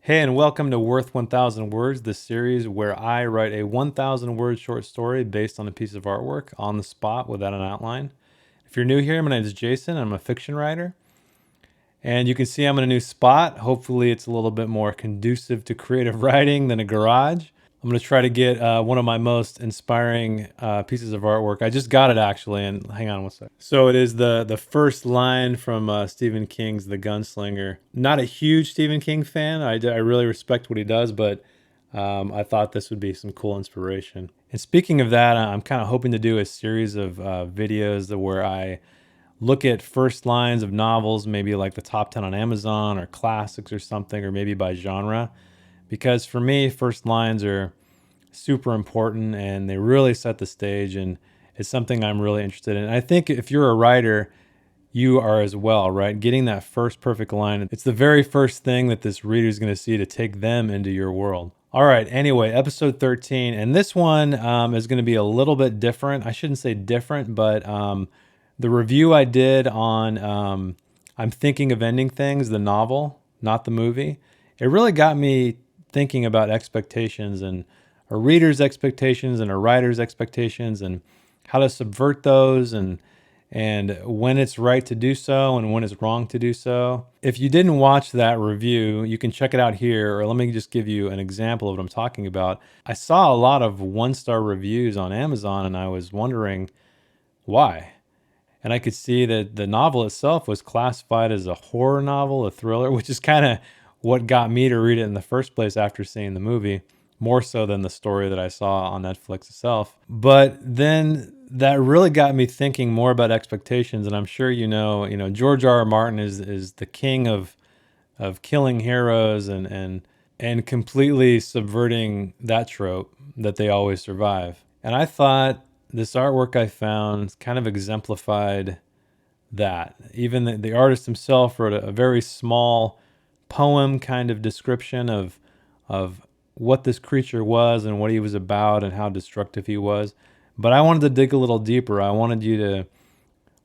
Hey, and welcome to Worth 1000 Words, the series where I write a 1,000 word short story based on a piece of artwork on the spot without an outline. If you're new here, my name is Jason. I'm a fiction writer. And you can see I'm in a new spot. Hopefully, it's a little bit more conducive to creative writing than a garage. I'm going to try to get one of my most inspiring pieces of artwork. I just got it actually, and hang on one sec. So it is the first line from Stephen King's The Gunslinger. Not a huge Stephen King fan. I really respect what he does, but I thought this would be some cool inspiration. And speaking of that, I'm kind of hoping to do a series of videos where I look at first lines of novels, maybe like the top 10 on Amazon or classics or something, or maybe by genre. Because for me, first lines are super important and they really set the stage, and it's something I'm really interested in. And I think if you're a writer, you are as well, right? Getting that first perfect line, it's the very first thing that this reader is going to see to take them into your world. All right, anyway, episode 13. And this one is going to be a little bit different. I shouldn't say different, but the review I did on I'm Thinking of Ending Things, the novel, not the movie, it really got me thinking about expectations and a reader's expectations and a writer's expectations and how to subvert those and when it's right to do so and when it's wrong to do so. If you didn't watch that review, you can check it out here, or let me just give you an example of what I'm talking about. I saw a lot of one-star reviews on Amazon and I was wondering why. And I could see that the novel itself was classified as a horror novel, a thriller, which is kind of what got me to read it in the first place after seeing the movie, more so than the story that I saw on Netflix itself. But then that really got me thinking more about expectations. And I'm sure you know, George R. R. Martin is the king of killing heroes and completely subverting that trope that they always survive. And I thought this artwork I found kind of exemplified that. Even the artist himself wrote a very small poem kind of description of what this creature was and what he was about and how destructive he was. But I wanted to dig a little deeper. I wanted you to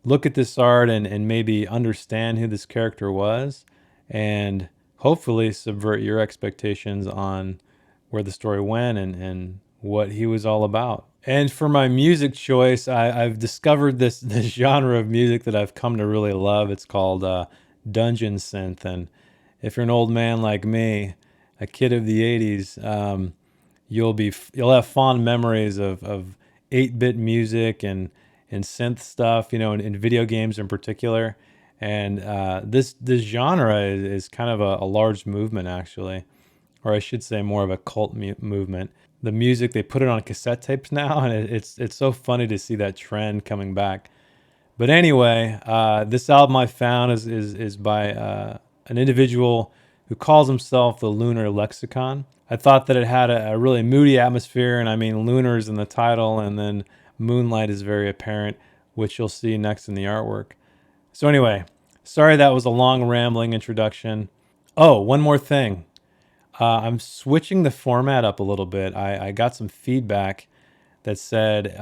look at this art and maybe understand who this character was and hopefully subvert your expectations on where the story went and what he was all about. And for my music choice, I've discovered this genre of music that I've come to really love. It's called dungeon synth. And if you're an old man like me, a kid of the 80s, you'll have fond memories of 8-bit music and synth stuff, you know, in video games in particular. And this genre is kind of a large movement, actually, or I should say more of a cult movement. The music, they put it on cassette tapes now, and it's so funny to see that trend coming back. But anyway, this album I found is by an individual who calls himself the Lunar Lexicon. I thought that it had a really moody atmosphere, and I mean, lunar is in the title, and then moonlight is very apparent, which you'll see next in the artwork. So anyway, sorry that was a long rambling introduction. Oh, one more thing. I'm switching the format up a little bit. I got some feedback that said,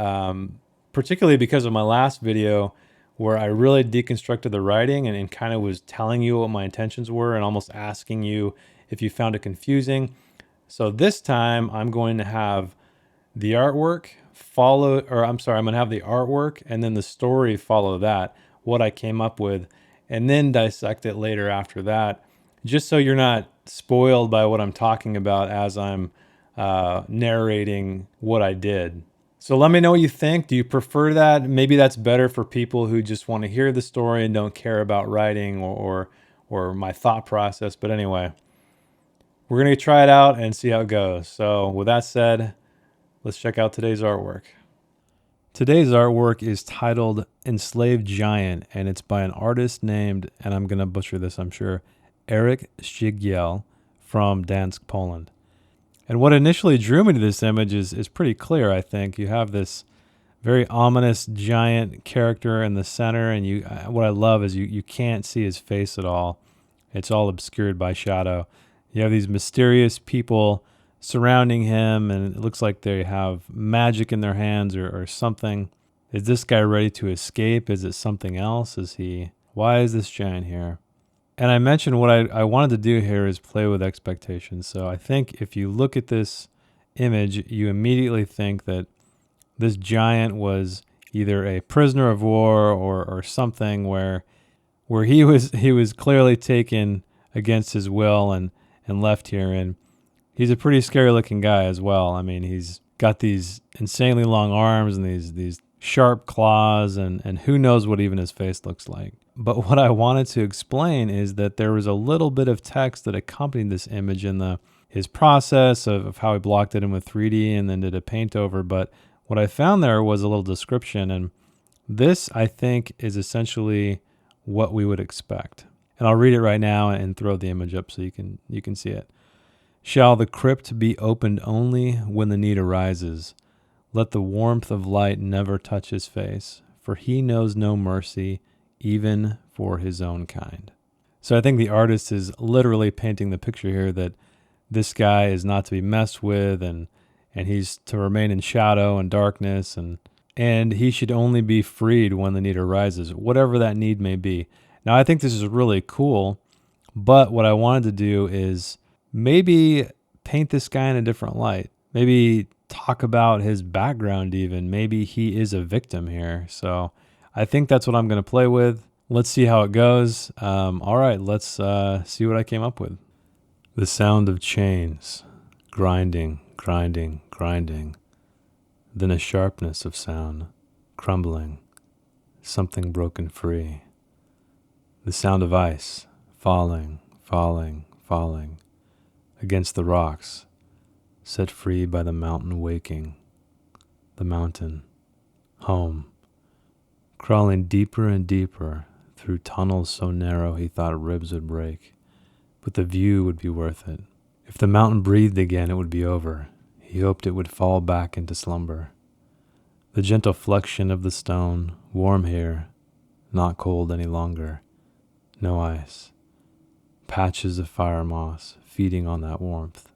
particularly because of my last video where I really deconstructed the writing and kind of was telling you what my intentions were and almost asking you if you found it confusing. So this time I'm going to have the artwork follow, or I'm sorry, I'm going to have the artwork and then the story follow that, what I came up with, and then dissect it later after that, just so you're not spoiled by what I'm talking about as I'm narrating what I did. So let me know what you think. Do you prefer that? Maybe that's better for people who just want to hear the story and don't care about writing or my thought process. But anyway, we're going to try it out and see how it goes. So with that said, let's check out today's artwork. Today's artwork is titled Enslaved Giant, and it's by an artist named, and I'm going to butcher this, I'm sure, Eric Szczygiel from Dansk, Poland. And what initially drew me to this image is pretty clear, I think. You have this very ominous giant character in the center, and what I love is you can't see his face at all. It's all obscured by shadow. You have these mysterious people surrounding him, and it looks like they have magic in their hands or something. Is this guy ready to escape? Is it something else? Why is this giant here? And I mentioned what I wanted to do here is play with expectations. So I think if you look at this image, you immediately think that this giant was either a prisoner of war or something where he was clearly taken against his will and left here. And he's a pretty scary looking guy as well. I mean, he's got these insanely long arms and these sharp claws, and who knows what even his face looks like. But what I wanted to explain is that there was a little bit of text that accompanied this image in his process of how he blocked it in with 3D and then did a paint over. But what I found there was a little description, and this, I think, is essentially what we would expect. And I'll read it right now and throw the image up so you can see it. Shall the crypt be opened only when the need arises? Let the warmth of light never touch his face, for he knows no mercy, even for his own kind. So I think the artist is literally painting the picture here that this guy is not to be messed with, and he's to remain in shadow and darkness, and he should only be freed when the need arises, whatever that need may be. Now, I think this is really cool, but what I wanted to do is maybe paint this guy in a different light. Maybe talk about his background even. Maybe he is a victim here. So I think that's what I'm going to play with. Let's see how it goes. All right, let's see what I came up with. The sound of chains, grinding, grinding, grinding. Then a sharpness of sound, crumbling, something broken free. The sound of ice, falling, falling, falling, against the rocks, set free by the mountain waking. The mountain, home, crawling deeper and deeper through tunnels so narrow he thought ribs would break, but the view would be worth it. If the mountain breathed again, it would be over. He hoped it would fall back into slumber. The gentle flexion of the stone, warm here, not cold any longer. No ice. Patches of fire moss feeding on that warmth.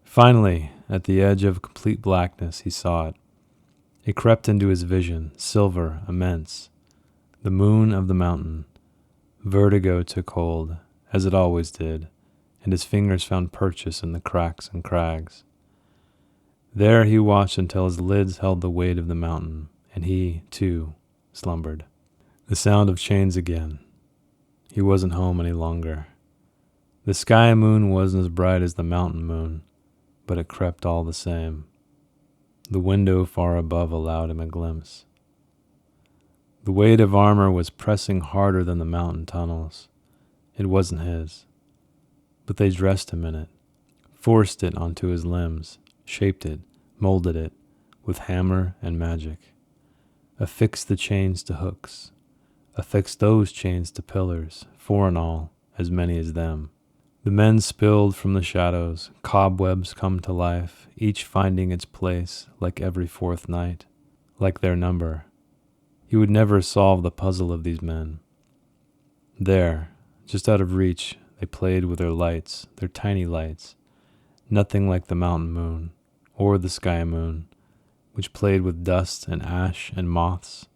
Finally, at the edge of complete blackness, he saw it. It crept into his vision, silver, immense. The moon of the mountain. Vertigo took hold, as it always did, and his fingers found purchase in the cracks and crags. There he watched until his lids held the weight of the mountain, and he, too, slumbered. The sound of chains again. He wasn't home any longer. The sky moon wasn't as bright as the mountain moon, but it crept all the same. The window far above allowed him a glimpse. The weight of armor was pressing harder than the mountain tunnels. It wasn't his, but they dressed him in it, forced it onto his limbs, shaped it, molded it, with hammer and magic. Affixed the chains to hooks. Affixed those chains to pillars, four in all, as many as them. The men spilled from the shadows, cobwebs come to life, each finding its place like every fourth night, like their number. He would never solve the puzzle of these men. There, just out of reach, they played with their lights, their tiny lights, nothing like the mountain moon, or the sky moon, which played with dust and ash and moths,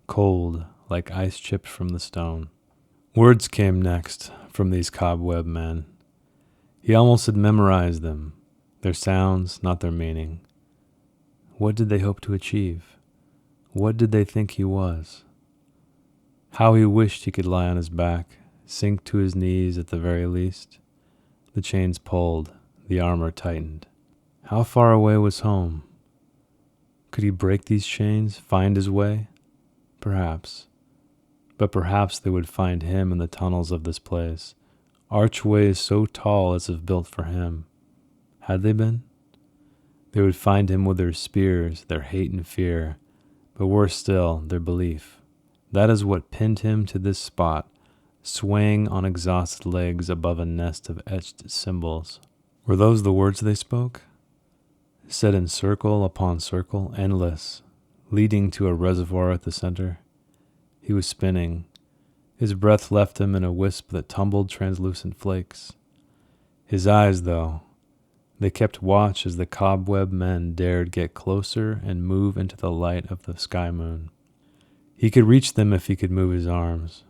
cold like ice chipped from the stone. Words came next from these cobweb men. He almost had memorized them, their sounds, not their meaning. What did they hope to achieve? What did they think he was? How he wished he could lie on his back, sink to his knees at the very least. The chains pulled, the armor tightened. How far away was home? Could he break these chains, find his way? Perhaps. But perhaps they would find him in the tunnels of this place, archways so tall as if built for him. Had they been? They would find him with their spears, their hate and fear, but worse still, their belief. That is what pinned him to this spot, swaying on exhausted legs above a nest of etched symbols. Were those the words they spoke? Set in circle upon circle, endless, leading to a reservoir at the center. He was spinning. His breath left him in a wisp that tumbled translucent flakes. His eyes, though, they kept watch as the cobweb men dared get closer and move into the light of the sky moon. He could reach them if he could move his arms.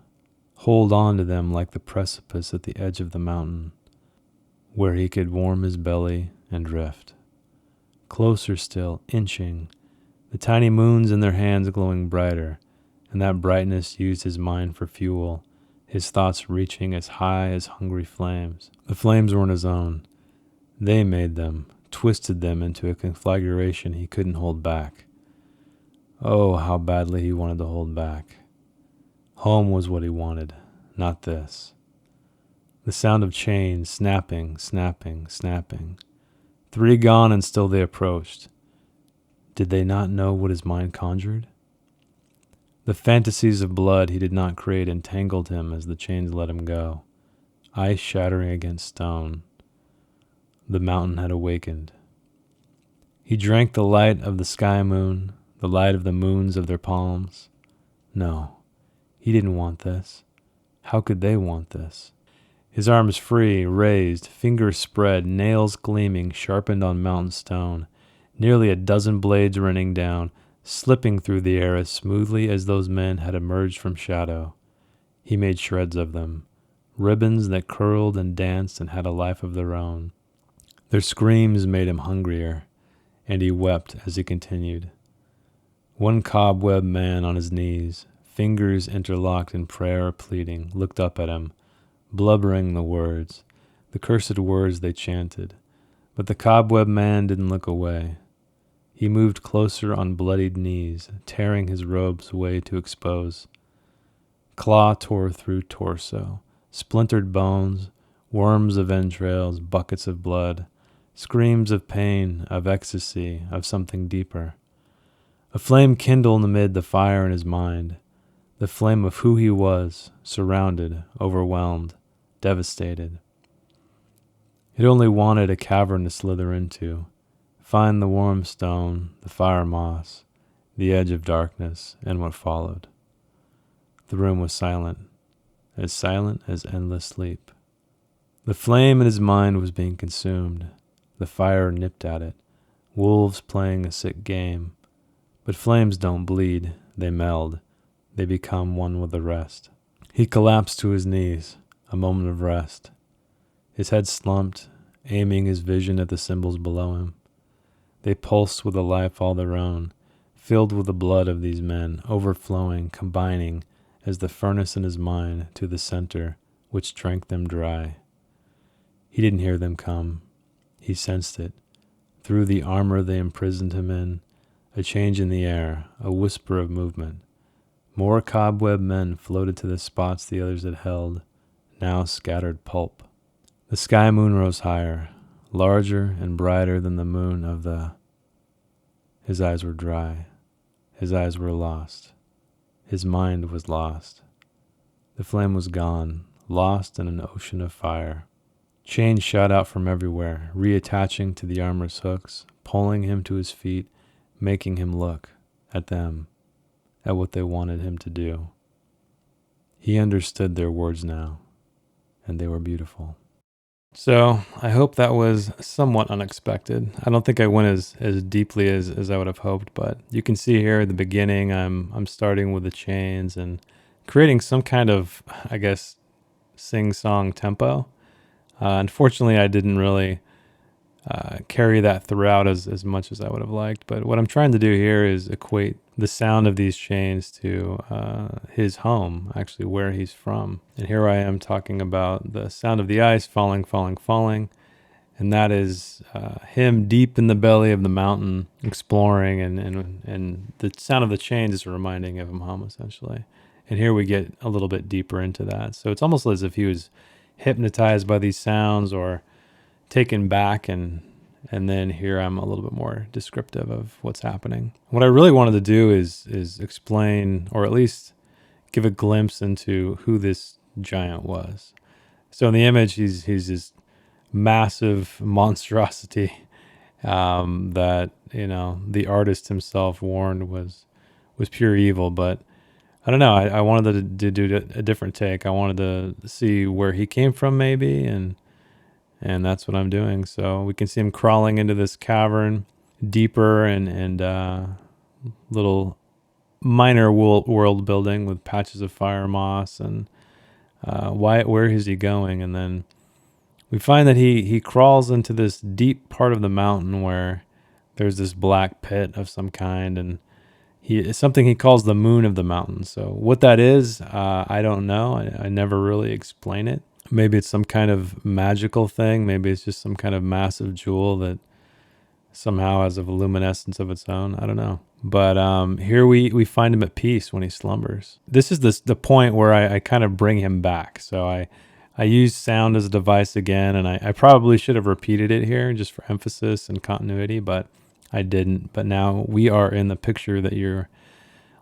hold on to them like the precipice at the edge of the mountain, where he could warm his belly and drift. Closer still, inching, the tiny moons in their hands glowing brighter, and that brightness used his mind for fuel, his thoughts reaching as high as hungry flames. The flames weren't his own. They made them, twisted them into a conflagration he couldn't hold back. Oh, how badly he wanted to hold back. Home was what he wanted, not this. The sound of chains snapping, snapping, snapping. 3 gone and still they approached. Did they not know what his mind conjured? The fantasies of blood he did not create entangled him as the chains let him go. Ice shattering against stone. The mountain had awakened. He drank the light of the sky moon, the light of the moons of their palms. No, he didn't want this. How could they want this? His arms free, raised, fingers spread, nails gleaming, sharpened on mountain stone, nearly a dozen blades running down, slipping through the air as smoothly as those men had emerged from shadow. He made shreds of them, ribbons that curled and danced and had a life of their own. Their screams made him hungrier, and he wept as he continued. One cobweb man on his knees, fingers interlocked in prayer or pleading, looked up at him, blubbering the cursed words they chanted. But the cobweb man didn't look away. He moved closer on bloodied knees, tearing his robes away to expose. Claw tore through torso, splintered bones, worms of entrails, buckets of blood, screams of pain, of ecstasy, of something deeper. A flame kindled amid the fire in his mind, the flame of who he was, surrounded, overwhelmed, devastated. It only wanted a cavern to slither into, find the warm stone, the fire moss, the edge of darkness, and what followed. The room was silent as endless sleep. The flame in his mind was being consumed. The fire nipped at it, wolves playing a sick game. But flames don't bleed, they meld. They become one with the rest. He collapsed to his knees, a moment of rest. His head slumped, aiming his vision at the symbols below him. They pulsed with a life all their own, filled with the blood of these men, overflowing, combining, as the furnace in his mind to the center, which drank them dry. He didn't hear them come. He sensed it. Through the armor they imprisoned him in, a change in the air, a whisper of movement. More cobweb men floated to the spots the others had held, now scattered pulp. The sky moon rose higher, larger and brighter than the moon of the... His eyes were dry. His eyes were lost. His mind was lost. The flame was gone, lost in an ocean of fire. Chains shot out from everywhere, reattaching to the armor's hooks, pulling him to his feet, making him look at them, at what they wanted him to do. He understood their words now, and they were beautiful. So I hope that was somewhat unexpected. I don't think I went as deeply as I would have hoped, but you can see here at the beginning, I'm starting with the chains and creating some kind of, I guess, sing-song tempo. Unfortunately, I didn't really carry that throughout as much as I would have liked. But what I'm trying to do here is equate the sound of these chains to his home, actually where he's from. And here I am talking about the sound of the ice falling, falling, falling. And that is him deep in the belly of the mountain exploring, and the sound of the chains is reminding of him home, essentially. And here we get a little bit deeper into that. So it's almost as if he was hypnotized by these sounds or taken back, and then here I'm a little bit more descriptive of what's happening. What I really wanted to do is explain, or at least give a glimpse into who this giant was. So in the image, he's this massive monstrosity that the artist himself warned was pure evil. But I don't know. I wanted to do a different take. I wanted to see where he came from, maybe, and that's what I'm doing. So we can see him crawling into this cavern, deeper and little minor world building with patches of fire moss and Where is he going? And then we find that he crawls into this deep part of the mountain where there's this black pit of some kind, and it's something he calls the moon of the mountain. So what that is, I don't know. I never really explain it. Maybe it's some kind of magical thing. Maybe it's just some kind of massive jewel that somehow has a luminescence of its own. I don't know. But here we find him at peace when he slumbers. This is the point where I kind of bring him back. So I use sound as a device again, and I probably should have repeated it here just for emphasis and continuity, but I didn't. But now we are in the picture that you're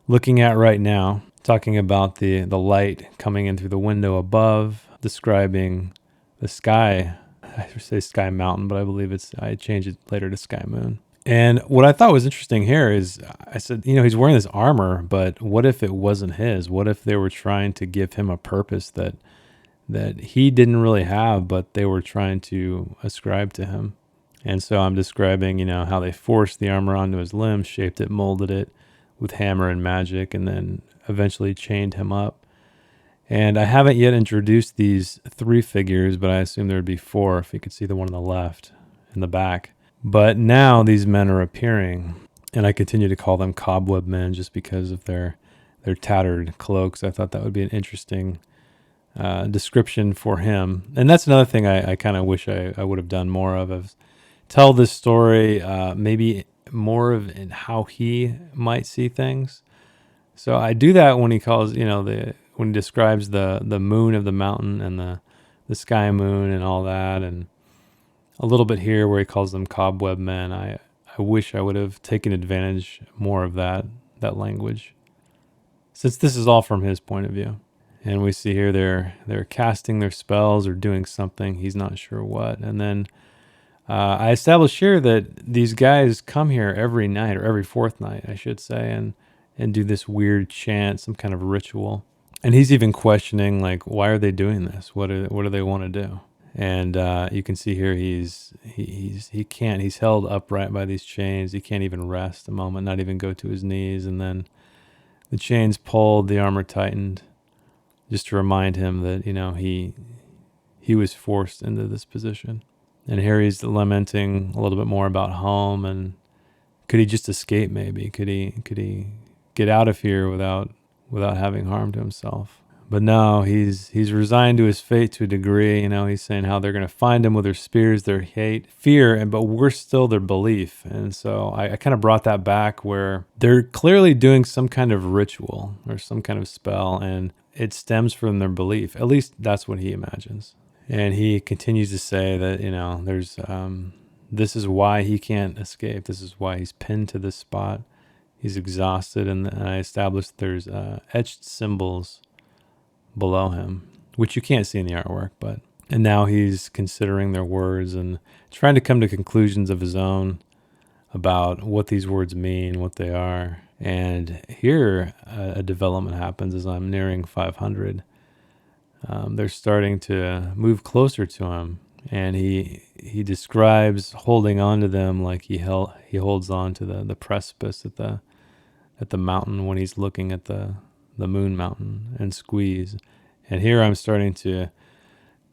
looking at right now, talking about the light coming in through the window above, describing the sky. I say sky mountain, but I believe I changed it later to sky moon. And what I thought was interesting here is I said, he's wearing this armor, but what if it wasn't his? What if they were trying to give him a purpose that he didn't really have, but they were trying to ascribe to him? And so I'm describing, how they forced the armor onto his limbs, shaped it, molded it with hammer and magic, and then eventually chained him up. And I haven't yet introduced these three figures, but I assume there would be four if you could see the one on the left in the back. But now these men are appearing, and I continue to call them cobweb men just because of their tattered cloaks. I thought that would be an interesting description for him. And that's another thing I kind of wish I would have done more of tell this story maybe more of in how he might see things. So I do that when he calls, when he describes the moon of the mountain and the sky moon and all that, and a little bit here where he calls them cobweb men. I wish I would have taken advantage more of that language, since this is all from his point of view. And we see here they're casting their spells or doing something. He's not sure what. And then I established here that these guys come here every night, or every fourth night, I should say, and do this weird chant, some kind of ritual. And he's even questioning, like, why are they doing this? What do they want to do? And you can see here he can't. He's held upright by these chains. He can't even rest a moment, not even go to his knees. And then the chains pulled, the armor tightened, just to remind him that he was forced into this position. And here he's lamenting a little bit more about home, and could he just escape? Maybe could he get out of here without having harm to himself? But no, he's resigned to his fate to a degree. He's saying how they're going to find him with their spears, their hate, fear, but we're still their belief. And so I kind of brought that back where they're clearly doing some kind of ritual or some kind of spell, and it stems from their belief. At least that's what he imagines. And he continues to say that, there's this is why he can't escape. This is why he's pinned to this spot. He's exhausted, and I established there's etched symbols below him, which you can't see in the artwork, and now he's considering their words and trying to come to conclusions of his own about what these words mean, what they are. And here a development happens as I'm nearing 500. They're starting to move closer to him, and he describes holding on to them like he holds on to the precipice at the mountain when he's looking at the moon mountain, and squeeze. And here I'm starting to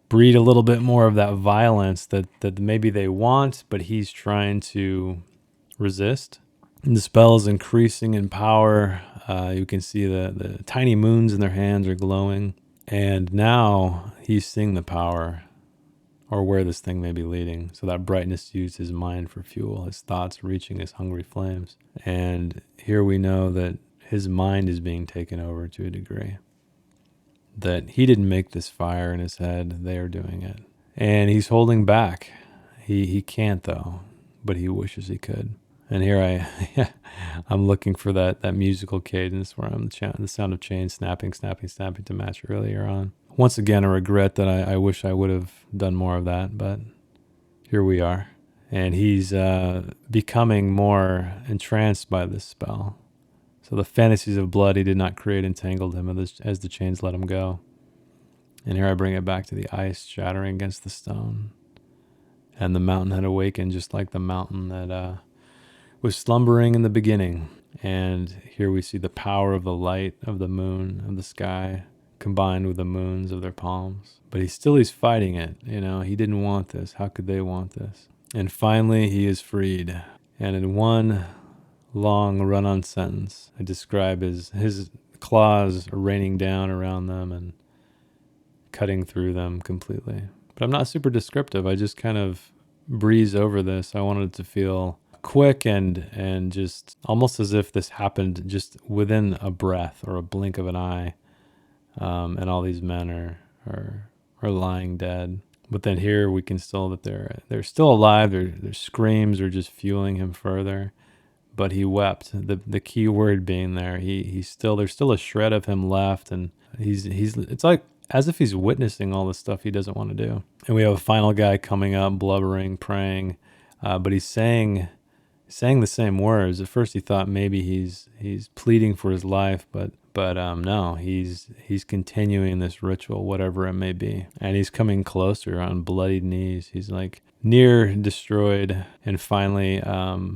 breed a little bit more of that violence that maybe they want, but he's trying to resist. And the spell is increasing in power. You can see the tiny moons in their hands are glowing. And now he's seeing the power, or where this thing may be leading. So that brightness used his mind for fuel, his thoughts reaching his hungry flames. And here we know that his mind is being taken over to a degree. That he didn't make this fire in his head, they are doing it. And he's holding back. He can't though, but he wishes he could. And here I'm looking for that musical cadence where I'm the sound of chains snapping to match earlier on. Once again, a regret that I wish I would have done more of that, but here we are. And he's becoming more entranced by this spell. So the fantasies of blood he did not create entangled him as the chains let him go. And here I bring it back to the ice shattering against the stone. And the mountain had awakened just like the mountain that was slumbering in the beginning. And here we see the power of the light, of the moon, of the sky, combined with the moons of their palms. But he's fighting it. He didn't want this. How could they want this? And finally, he is freed. And in one long run-on sentence, I describe his claws raining down around them and cutting through them completely. But I'm not super descriptive. I just kind of breeze over this. I wanted it to feel quick and just almost as if this happened just within a breath or a blink of an eye, and all these men are lying dead. But then here we can still that they're still alive. Their screams are just fueling him further. But he wept. The key word being there. He's still there's still a shred of him left, and he's it's like as if he's witnessing all the stuff he doesn't want to do. And we have a final guy coming up, blubbering, praying, but he's saying the same words. At first he thought maybe he's pleading for his life, but no, he's continuing this ritual, whatever it may be. And he's coming closer on bloodied knees. He's like near destroyed. And finally,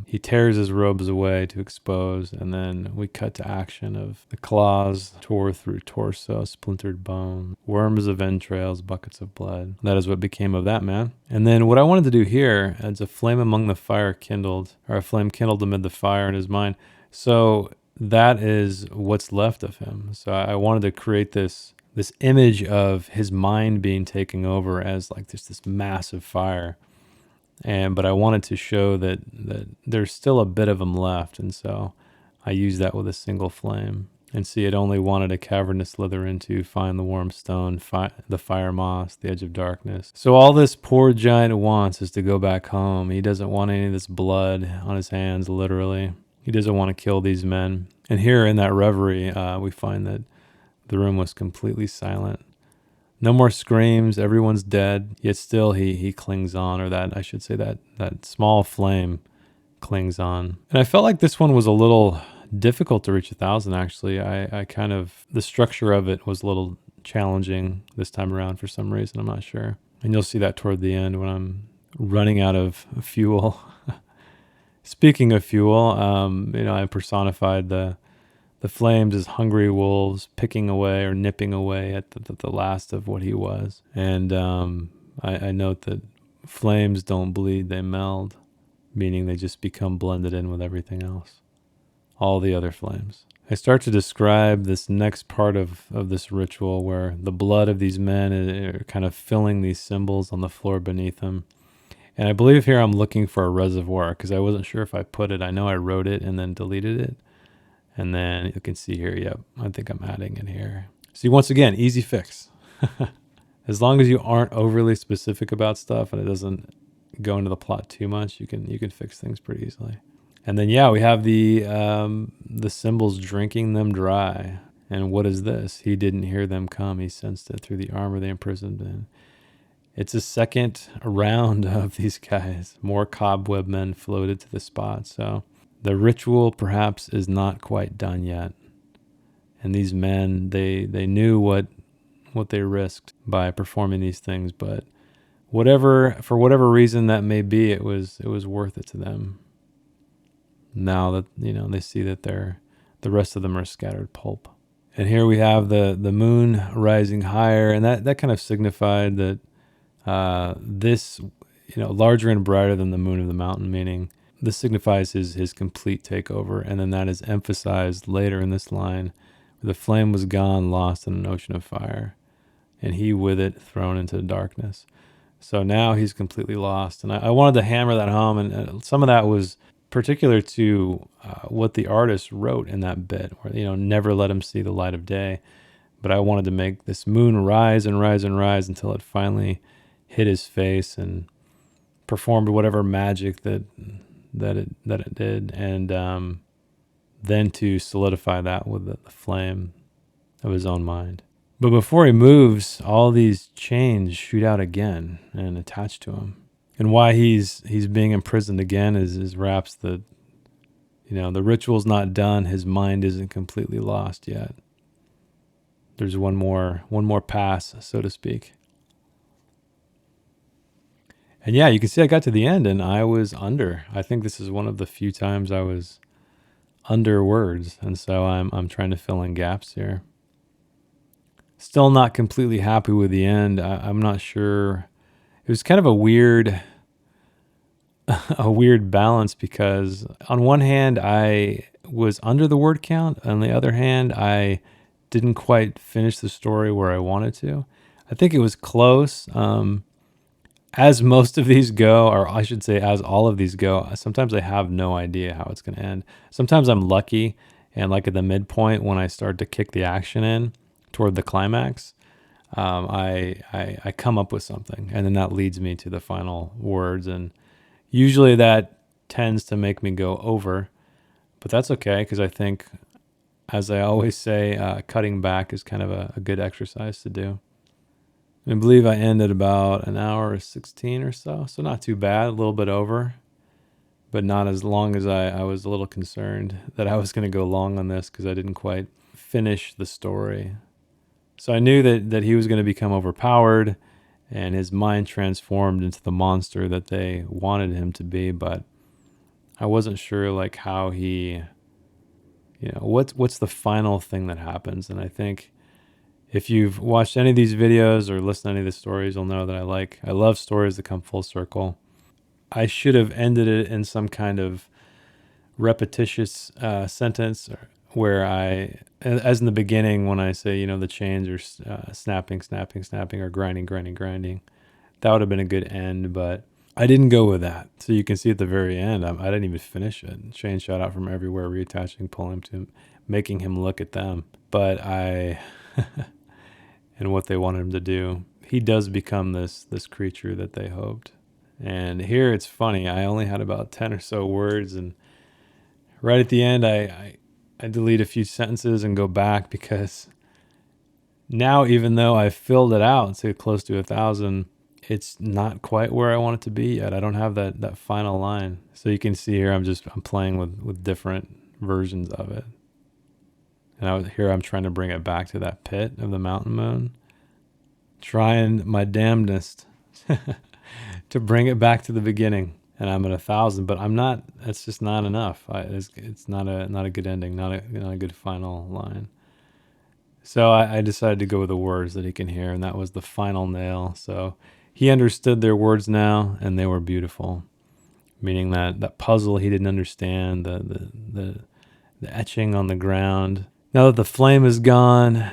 he tears his robes away to expose. And then we cut to action of the claws tore through torso, splintered bone, worms of entrails, buckets of blood. That is what became of that man. And then what I wanted to do here, as a flame among the fire kindled, or a flame kindled amid the fire in his mind. So that is what's left of him. So I wanted to create this image of his mind being taken over as like this massive fire. But I wanted to show that there's still a bit of him left. And so I used that with a single flame. And see, it only wanted a cavern to slither into, find the warm stone, the fire moss, the edge of darkness. So all this poor giant wants is to go back home. He doesn't want any of this blood on his hands, literally. He doesn't want to kill these men. And here in that reverie, we find that the room was completely silent. No more screams, everyone's dead, yet still he clings on, or that, I should say, that small flame clings on. And I felt like this one was a little difficult to reach 1,000, actually. I kind of, the structure of it was a little challenging this time around for some reason, I'm not sure. And you'll see that toward the end when I'm running out of fuel. Speaking of fuel, I personified the flames as hungry wolves picking away or nipping away at the last of what he was. And I note that flames don't bleed, they meld, meaning they just become blended in with everything else, all the other flames. I start to describe this next part of this ritual where the blood of these men are kind of filling these symbols on the floor beneath them. And I believe here I'm looking for a reservoir because I wasn't sure if I put it. I know I wrote it and then deleted it. And then you can see here, yep, I think I'm adding it here. See, once again, easy fix. As long as you aren't overly specific about stuff and it doesn't go into the plot too much, you can fix things pretty easily. And then, yeah, we have the symbols drinking them dry. And what is this? He didn't hear them come. He sensed it through the armor they imprisoned in. It's a second round of these guys. More cobweb men floated to the spot. So the ritual perhaps is not quite done yet. And these men, they knew what they risked by performing these things, but for whatever reason that may be, it was worth it to them. Now that they see that the rest of them are scattered pulp. And here we have the moon rising higher, and that kind of signified that this, larger and brighter than the moon of the mountain, meaning this signifies his complete takeover. And then that is emphasized later in this line, where the flame was gone, lost in an ocean of fire, and he with it thrown into the darkness. So now he's completely lost. And I wanted to hammer that home, and some of that was particular to what the artist wrote in that bit, where, never let him see the light of day. But I wanted to make this moon rise and rise and rise until it finally hit his face and performed whatever magic that it did, and then to solidify that with the flame of his own mind. But before he moves, all these chains shoot out again and attach to him. And why he's being imprisoned again is perhaps that the ritual's not done. His mind isn't completely lost yet. There's one more pass, so to speak. And yeah, you can see I got to the end and I was under. I think this is one of the few times I was under words, and so I'm trying to fill in gaps here. Still not completely happy with the end. I'm not sure. It was kind of a weird a weird balance because on one hand I was under the word count, on the other hand I didn't quite finish the story where I wanted to. I think it was close. As most of these go, or I should say, as all of these go, sometimes I have no idea how it's going to end. Sometimes I'm lucky, and like at the midpoint when I start to kick the action in toward the climax, I come up with something, and then that leads me to the final words, and usually that tends to make me go over, but that's okay because I think, as I always say, cutting back is kind of a good exercise to do. I believe I ended about an hour 16 or so, so not too bad, a little bit over, but not as long as I was a little concerned that I was going to go long on this because I didn't quite finish the story. So I knew that he was going to become overpowered and his mind transformed into the monster that they wanted him to be, but I wasn't sure like how he, what's the final thing that happens. And I think if you've watched any of these videos or listened to any of the stories, you'll know that I love stories that come full circle. I should have ended it in some kind of repetitious sentence where as in the beginning when I say, the chains are snapping, snapping, snapping, or grinding, grinding, grinding. That would have been a good end, but I didn't go with that. So you can see at the very end, I didn't even finish it. Chains shot out from everywhere, reattaching, pulling him to him, making him look at them. But and what they wanted him to do, he does become this creature that they hoped. And here it's funny. I only had about 10 or so words, and right at the end, I delete a few sentences and go back because now, even though I filled it out to close to 1,000, it's not quite where I want it to be yet. I don't have that final line. So you can see here, I'm playing with different versions of it. And I'm trying to bring it back to that pit of the mountain moon, trying my damnedest to bring it back to the beginning. And I'm at 1,000, but I'm not. It's just not enough. It's not a good ending, not a good final line. So I decided to go with the words that he can hear, and that was the final nail. So he understood their words now, and they were beautiful. Meaning that puzzle he didn't understand, the etching on the ground. Now that the flame is gone,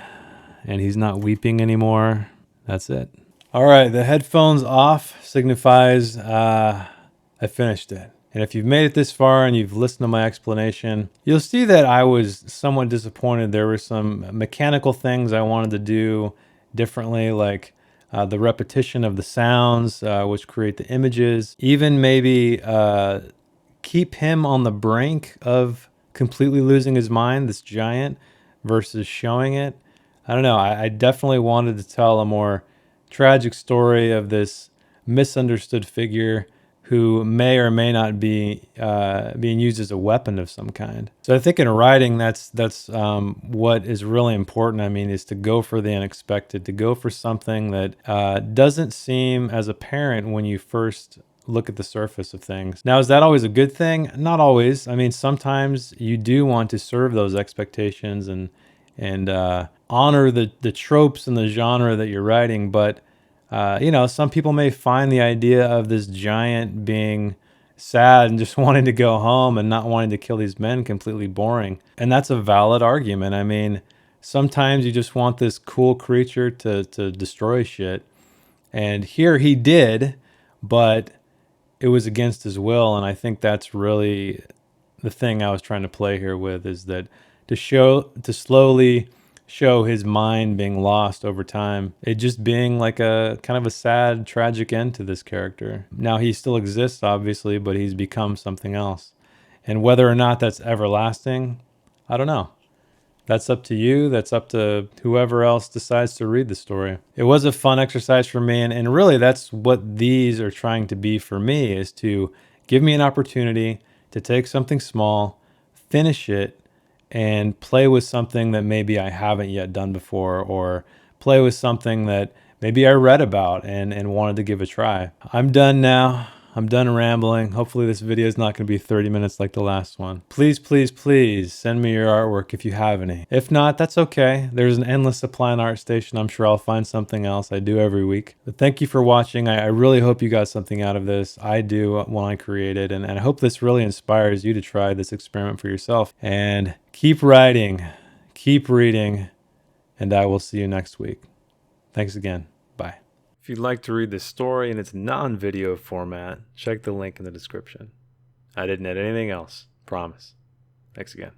and he's not weeping anymore, that's it. All right, the headphones off signifies I finished it. And if you've made it this far and you've listened to my explanation, you'll see that I was somewhat disappointed. There were some mechanical things I wanted to do differently, like the repetition of the sounds, which create the images. Even maybe keep him on the brink of completely losing his mind, this giant, versus showing it. I don't know. I definitely wanted to tell a more tragic story of this misunderstood figure who may or may not be being used as a weapon of some kind. So I think in writing, that's what is really important. I mean, is to go for the unexpected, to go for something that doesn't seem as apparent when you first look at the surface of things. Now, is that always a good thing? Not always. I mean, sometimes you do want to serve those expectations and honor the tropes and the genre that you're writing, but some people may find the idea of this giant being sad and just wanting to go home and not wanting to kill these men completely boring. And that's a valid argument. I mean, sometimes you just want this cool creature to destroy shit. And here he did, but it was against his will. And I think that's really the thing I was trying to play here with, is that to slowly show his mind being lost over time, it just being like a kind of a sad, tragic end to this character. Now he still exists, obviously, but he's become something else. And whether or not that's everlasting, I don't know. That's up to you. That's up to whoever else decides to read the story. It was a fun exercise for me. And really, that's what these are trying to be for me, is to give me an opportunity to take something small, finish it, and play with something that maybe I haven't yet done before, or play with something that maybe I read about and wanted to give a try. I'm done now. I'm done rambling. Hopefully this video is not going to be 30 minutes like the last one. Please, please, please send me your artwork if you have any. If not, that's okay. There's an endless supply on ArtStation. I'm sure I'll find something else. I do every week. But thank you for watching. I really hope you got something out of this. I do when I create it. And I hope this really inspires you to try this experiment for yourself. And keep writing, keep reading, and I will see you next week. Thanks again. Bye. If you'd like to read this story in its non-video format, check the link in the description. I didn't add anything else. Promise. Thanks again.